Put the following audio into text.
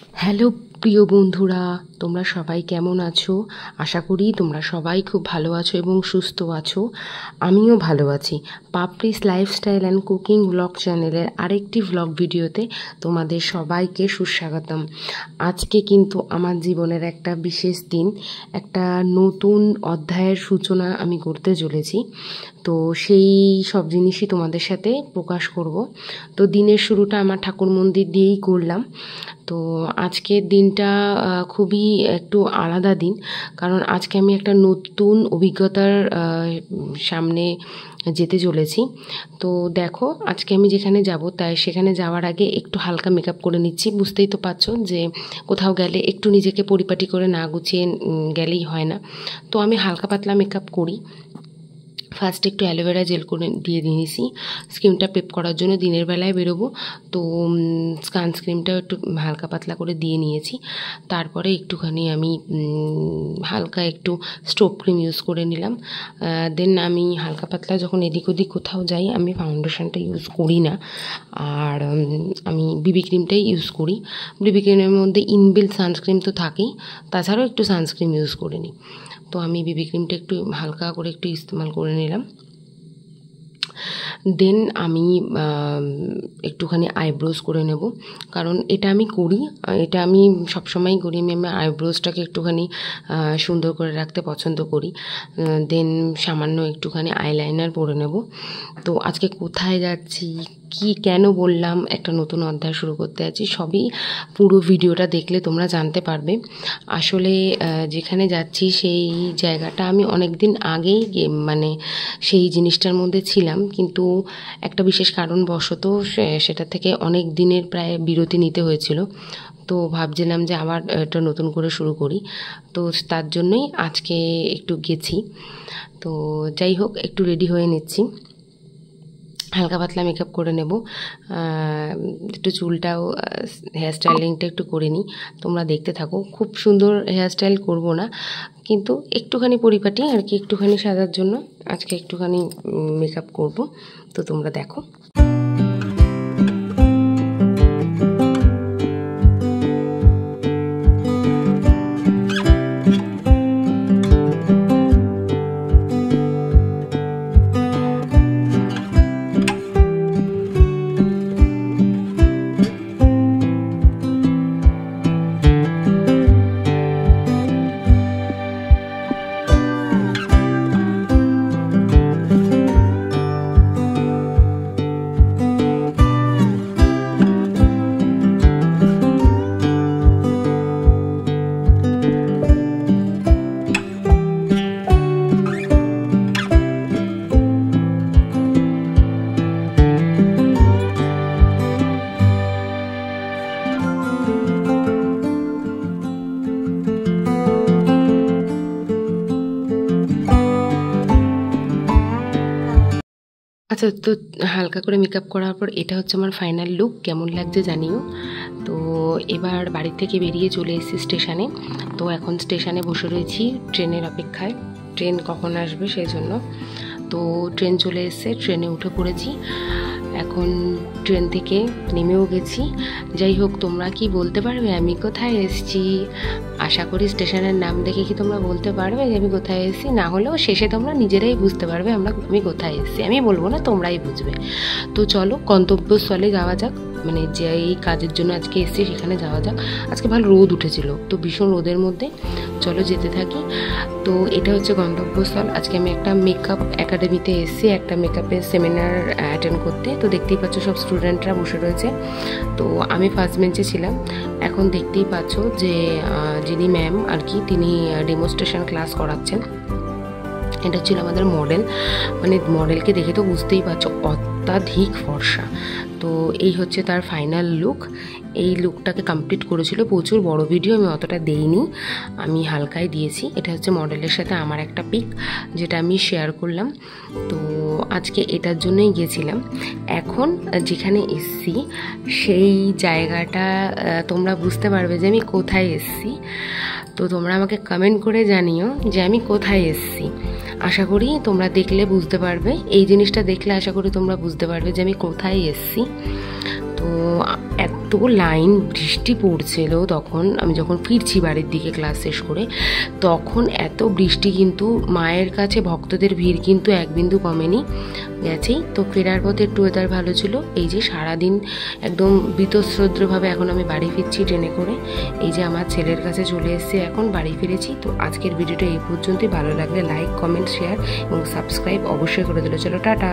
Hello প্রিয় বন্ধুরা, তোমরা সবাই কেমন আছো? আশা করি তোমরা সবাই খুব ভালো আছো এবং সুস্থ আছো। আমিও ভালো আছি। Papri's lifestyle and cooking blog চ্যানেলের আরেকটি ব্লগ ভিডিওতে তোমাদের সবাইকে সুস্বাগতম। আজকে কিন্তু আমার জীবনের একটা বিশেষ দিন, একটা নতুন অধ্যায়ের সূচনা আমি করতে চলেছি। তো সেই সব জিনিসই তোমাদের সাথে প্রকাশ করব। তো দিনের শুরুটা আমার ঠাকুর মন্দির দিয়েই করলাম। তো আজকের দিনটা খুবই একটু আলাদা দিন, কারণ আজকে আমি একটা নতুন অভিজ্ঞতার সামনে যেতে চলেছি। তো দেখো, আজকে আমি যেখানে যাব তাই সেখানে যাওয়ার আগে একটু হালকা মেকআপ করে নিচ্ছি। বুঝতেই তো পারছো যে কোথাও গেলে একটু নিজেকে পরিপাটি করে না গুছিয়ে গেলেই হয় না। তো আমি হালকা পাতলা মেকআপ করি। ফার্স্ট একটু অ্যালোভেরা জেল করে দিয়ে দিয়েছি স্কিনটা প্রেপ করার জন্য, দিনের বেলায় বেরোবো তো সানস্ক্রিনটাও একটু হালকা পাতলা করে দিয়ে নিয়েছি। তারপরে একটুখানি আমি হালকা একটু স্টোভ ক্রিম ইউজ করে নিলাম। দেন আমি হালকা পাতলা যখন এদিক ওদিক কোথাও যাই আমি ফাউন্ডেশনটা ইউজ করি না, আর আমি বিবি ক্রিমটাই ইউজ করি। বিবি ক্রিমের মধ্যে ইনবিল্ট সানস্ক্রিন তো থাকেই, তাছাড়াও একটু সানস্ক্রিন ইউজ করে নিই। তো আমি বিবি ক্রিমটা একটু হালকা করে একটু ইস্তেমাল করে নিলাম। দেন আমি একটুখানি আইব্রোজ করে নেব, কারণ এটা আমি করি, এটা আমি সবসময়ই করি। আমি আইব্রোজটাকে একটুখানি সুন্দর করে রাখতে পছন্দ করি। দেন সামান্য একটুখানি আইলাইনার পরে নেব। তো আজকে কোথায় যাচ্ছি, কি কেন বললাম একটা নতুন অধ্যায় শুরু করতে যাচ্ছি, সবই পুরো ভিডিওটা দেখলে তোমরা জানতে পারবে। আসলে যেখানে যাচ্ছি সেই জায়গাটা আমি অনেক দিন আগেই মানে সেই জিনিসটার মধ্যে ছিলাম, কিন্তু একটা বিশেষ কারণবশত সেটা থেকে অনেক দিনের প্রায় বিরতি নিতে হয়েছিল। তো ভাবছিলাম যে আবার এটা নতুন করে শুরু করি, তো তার জন্যই আজকে একটু গেছি। তো যাই হোক, একটু রেডি হয়ে নিচ্ছি, হালকা পাতলা মেকআপ করে নেব। একটু চুলটাও হেয়ার স্টাইলিংটা একটু করে নিই, তোমরা দেখতে থাকো। খুব সুন্দর হেয়ার স্টাইল করবো না, কিন্তু একটুখানি পরিপাটি আর কি, একটুখানি সাজার জন্য আজকে একটুখানি মেকআপ করব। তো তোমরা দেখো। আচ্ছা, তো হালকা করে মেকআপ করার পর এটা হচ্ছে আমার ফাইনাল লুক। কেমন লাগছে জানিও। তো এবার বাড়ি থেকে বেরিয়ে চলে এসেছি স্টেশনে। তো এখন স্টেশনে বসে রয়েছি ট্রেনের অপেক্ষায়, ট্রেন কখন আসবে সেই জন্য। তো ট্রেন চলে এসেছে, ট্রেনে উঠে পড়েছি, এখন ট্রেন থেকে নেমেও গেছি। যাই হোক, তোমরা কি বলতে পারবে আমি কোথায় এসেছি? আশা করি স্টেশনের নাম দেখে কি তোমরা বলতে পারবে যে আমি কোথায় এসেছি, না হলেও শেষে তোমরা নিজেরাই বুঝতে পারবে আমি কোথায় এসেছি। আমি বলবো না, তোমরাই বুঝবে। তো চলো গন্তব্যস্থলে যাওয়া যাক, মানে যে এই কাজের জন্য আজকে এসেছি সেখানে যাওয়া যাক। আজকে ভালো রোদ উঠেছিল, তো ভীষণ রোদের মধ্যে চলো যেতে থাকি। তো এটা হচ্ছে গন্তব্যস্থল। আজকে আমি একটা মেকআপ একাডেমিতে এসেছি, একটা মেকআপের সেমিনার অ্যাটেন্ড করতে। তো দেখতেই পাচ্ছ সব স্টুডেন্টরা বসে রয়েছে। তো আমি ফার্স্ট বেঞ্চে ছিলাম। এখন দেখতেই পাচ্ছ যে যিনি ম্যাম আর কি, তিনি ডেমনস্ট্রেশন ক্লাস করাচ্ছেন। এটা ছিল আমাদের মডেল, মানে মডেলকে দেখে তো বুঝতেই পারছো অত্যাধিক ফর্সা। তো এই হচ্ছে তার ফাইনাল লুক। এই লুকটাকে কমপ্লিট করেছিল, প্রচুর বড় ভিডিও আমি অতটা দেইনি, আমি হালকাই দিয়েছি। এটা হচ্ছে মডেলের সাথে আমার একটা পিক, যেটা আমি শেয়ার করলাম। তো আজকে এটার জন্যই গেছিলাম। এখন যেখানে এসছি সেই জায়গাটা তোমরা বুঝতে পারবে যে আমি কোথায় এসছি। তো তোমরা আমাকে কমেন্ট করে জানিও যে আমি কোথায় এসছি। আশা করি তোমরা দেখলে বুঝতে পারবে, এই জিনিসটা দেখলে আশা করি তোমরা বুঝতে পারবে যে আমি কোথায় এসছি। তো এত লাইন, বৃষ্টি পড়ছিল তখন আমি যখন ফিরছি বাড়ির দিকে ক্লাস শেষ করে, তখন এত বৃষ্টি, কিন্তু মায়ের কাছে ভক্তদের ভিড় কিন্তু এক বিন্দু কমেনি, গেছেই। তো ফেরার পথে একটু ওয়েদার ভালো ছিল। এই যে সারাদিন একদম বীতশ্রদ্রভাবে এখন আমি বাড়ি ফিরছি ট্রেনে করে। এই যে আমার ছেলের কাছে চলে এসেছি, এখন বাড়ি ফিরেছি। তো আজকের ভিডিওটা এই পর্যন্তই। ভালো লাগলে লাইক, কমেন্ট, শেয়ার এবং সাবস্ক্রাইব অবশ্যই করে দিল। চলো টাটা।